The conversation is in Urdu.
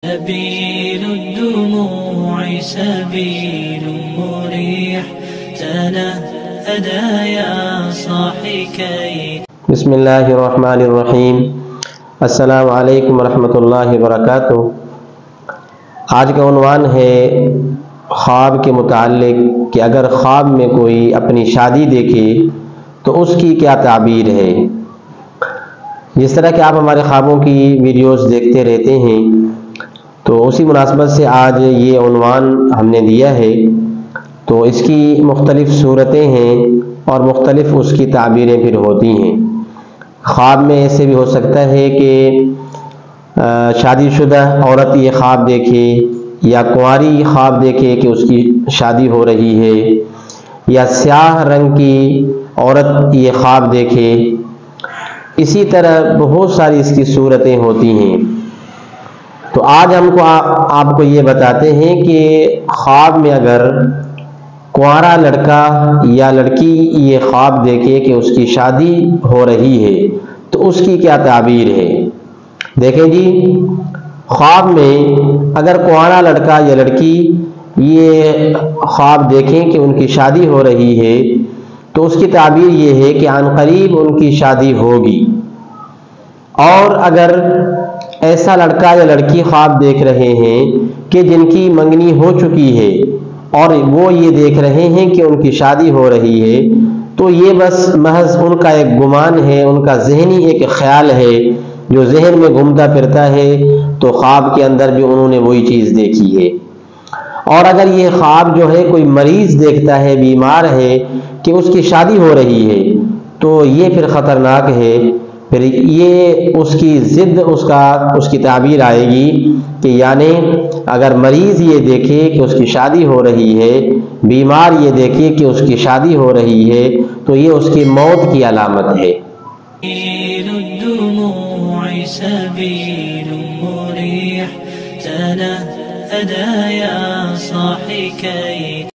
سبيل الدموع سبيل مريح تنهدى يا صاحي كي بسم اللہ الرحمن الرحیم۔ السلام علیکم ورحمۃ اللہ وبرکاتہ۔ آج کا عنوان ہے خواب کے متعلق کہ اگر خواب میں کوئی اپنی شادی دیکھے تو اس کی کیا تعبیر ہے۔ جس طرح کہ آپ ہمارے خوابوں کی ویڈیوز دیکھتے رہتے ہیں تو اسی مناسبت سے آج یہ عنوان ہم نے دیا ہے۔ تو اس کی مختلف صورتیں ہیں اور مختلف اس کی تعبیریں پھر ہوتی ہیں۔ خواب میں ایسے بھی ہو سکتا ہے کہ شادی شدہ عورت یہ خواب دیکھے یا کنواری خواب دیکھے کہ اس کی شادی ہو رہی ہے، یا سیاہ رنگ کی عورت یہ خواب دیکھے۔ اسی طرح بہت ساری اس کی صورتیں ہوتی ہیں۔ تو آج ہم کو آپ کو یہ بتاتے ہیں کہ خواب میں اگر کنوارا لڑکا یا لڑکی یہ خواب دیکھے کہ اس کی شادی ہو رہی ہے تو اس کی کیا تعبیر ہے۔ دیکھیں جی، خواب میں اگر کنوارا لڑکا یا لڑکی یہ خواب دیکھیں کہ ان کی شادی ہو رہی ہے تو اس کی تعبیر یہ ہے کہ عن قریب ان کی شادی ہوگی۔ اور اگر ایسا لڑکا یا لڑکی خواب دیکھ رہے ہیں کہ جن کی منگنی ہو چکی ہے اور وہ یہ دیکھ رہے ہیں کہ ان کی شادی ہو رہی ہے تو یہ بس محض ان کا ایک گمان ہے، ان کا ذہنی ایک خیال ہے جو ذہن میں گھومتا پھرتا ہے، تو خواب کے اندر بھی انہوں نے وہی چیز دیکھی ہے۔ اور اگر یہ خواب جو ہے کوئی مریض دیکھتا ہے، بیمار ہے کہ اس کی شادی ہو رہی ہے تو یہ پھر خطرناک ہے۔ پھر یہ اس کی ضد اس کی تعبیر آئے گی کہ یعنی اگر مریض یہ دیکھے کہ اس کی شادی ہو رہی ہے، بیمار یہ دیکھے کہ اس کی شادی ہو رہی ہے تو یہ اس کی موت کی علامت ہے۔ الدموع سبيل مريح تنهدى يا صاحي كي